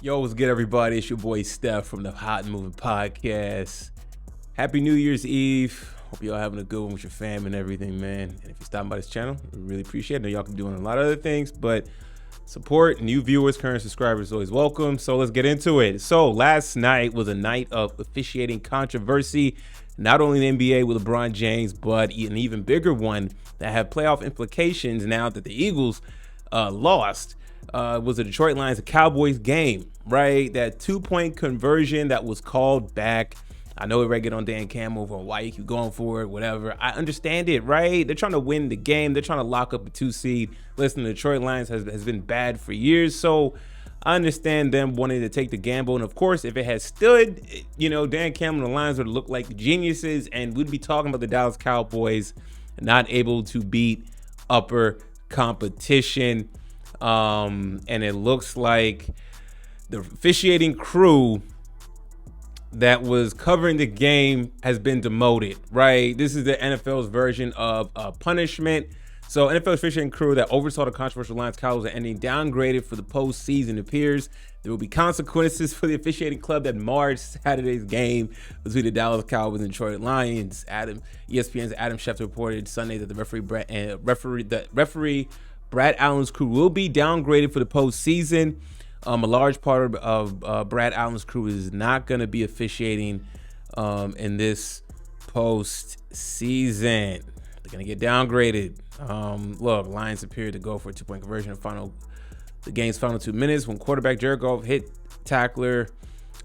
Yo, what's good, everybody? It's your boy Steph from the Hot and Moving Podcast. Happy New Year's Eve. Hope y'all having a good one with your fam and everything, man. And if you're stopping by this channel, we really appreciate it. I know y'all can be doing a lot of other things, but support, new viewers, current subscribers, always welcome. So let's get into it. So last night was a night of officiating controversy, not only in the NBA with LeBron James, but an even bigger one that had playoff implications now that the Eagles lost. Was the Detroit Lions, a Cowboys game, right? That 2-point conversion that was called back. I know we're getting on Dan Cam over why you keep going for it, whatever. I understand it, right? They're trying to win the game. They're trying to lock up a 2 seed. Listen, the Detroit Lions has been bad for years, so I understand them wanting to take the gamble. And of course, if it had stood, Dan Cam and the Lions would look like geniuses, and we'd be talking about the Dallas Cowboys not able to beat upper competition. And it looks like the officiating crew that was covering the game has been demoted, right? This is the NFL's version of punishment. So NFL officiating crew that oversaw the controversial Lions Cowboys ending downgraded for the postseason. It appears there will be consequences for the officiating club that marred Saturday's game between the Dallas Cowboys and Detroit Lions. ESPN's Adam Schefter reported Sunday that the referee Brad Allen's crew will be downgraded for the postseason. A large part of Brad Allen's crew is not going to be officiating in this postseason. They're going to get downgraded. Look, Lions appeared to go for a 2-point conversion in the game's final 2 minutes when quarterback Jared Goff hit tackler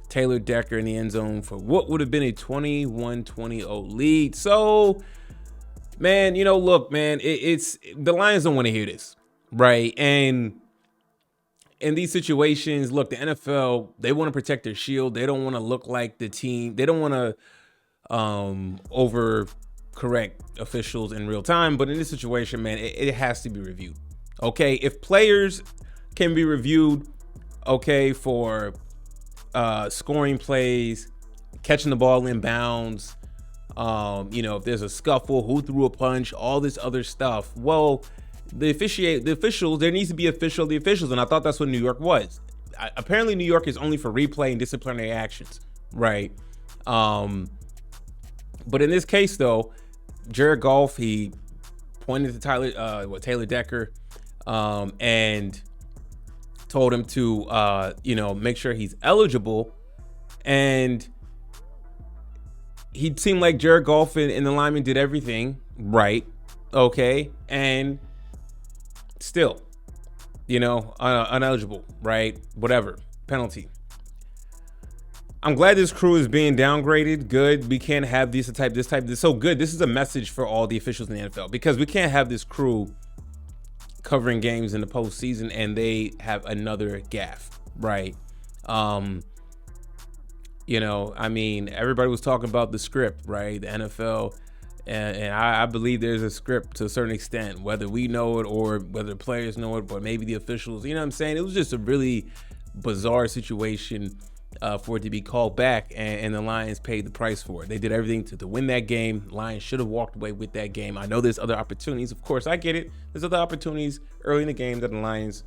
Taylor Decker in the end zone for what would have been a 21-20 lead. So, man, look, man, it's the Lions don't want to hear this, right? And in these situations, look, the NFL, they want to protect their shield. They don't want to look like the team. They don't want to overcorrect officials in real time. But in this situation, man, it has to be reviewed. Okay, if players can be reviewed, okay, for scoring plays, catching the ball in bounds, if there's a scuffle, who threw a punch, all this other stuff. Well, the officials, there needs to be the officials, and I thought that's what New York was. Apparently, New York is only for replay and disciplinary actions, right? But in this case, though, Jared Goff, he pointed to Taylor Decker, and told him to, make sure he's eligible, and he seemed like Jared Goff and the lineman did everything right, okay, and still, ineligible, right? Whatever, penalty. I'm glad this crew is being downgraded. Good. We can't have this type. So good. This is a message for all the officials in the NFL, because we can't have this crew covering games in the postseason and they have another gaffe, right? Everybody was talking about the script, right? The NFL, and I believe there's a script to a certain extent, whether we know it or whether the players know it, but maybe the officials, you know what I'm saying? It was just a really bizarre situation for it to be called back, and the Lions paid the price for it. They did everything to win that game. Lions should have walked away with that game. I know there's other opportunities. Of course, I get it. There's other opportunities early in the game that the Lions,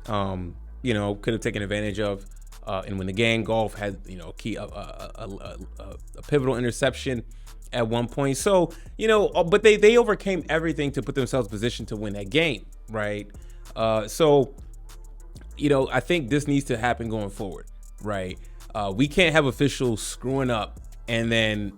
could have taken advantage of. And when the game, Goff had, a pivotal interception at one point. So, but they overcame everything to put themselves in position to win that game, right? I think this needs to happen going forward, right? We can't have officials screwing up and then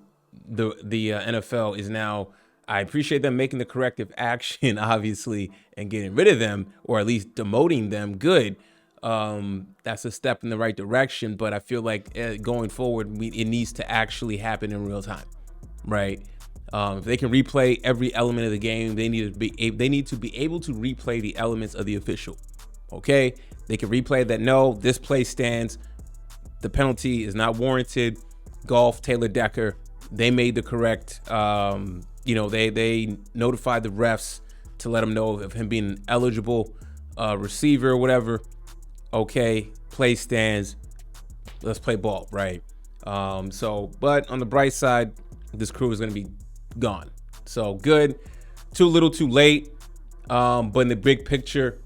the NFL is now, I appreciate them making the corrective action, obviously, and getting rid of them, or at least demoting them. Good. That's a step in the right direction, but I feel like going forward, it needs to actually happen in real time, right? If they can replay every element of the game, they need to be able to replay the elements of the official. Okay, they can replay that. No, this play stands. The penalty is not warranted. Goff, Taylor Decker, they made the correct. They notified the refs to let them know of him being an eligible receiver or whatever. Okay, play stands. Let's play ball, right? But on the bright side, this crew is going to be gone. So good. Too little, too late. But in the big picture,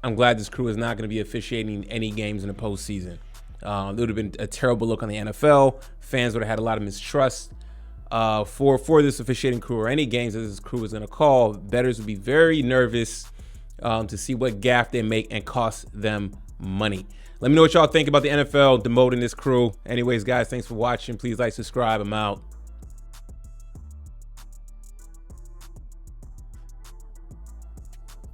I'm glad this crew is not going to be officiating any games in the postseason. It would have been a terrible look on the NFL. Fans would have had a lot of mistrust for this officiating crew or any games that this crew is going to call. Bettors would be very nervous to see what gaffe they make and cost them money. Let me know what y'all think about the NFL demoting this crew. Anyways, guys, thanks for watching. Please like, subscribe. I'm out.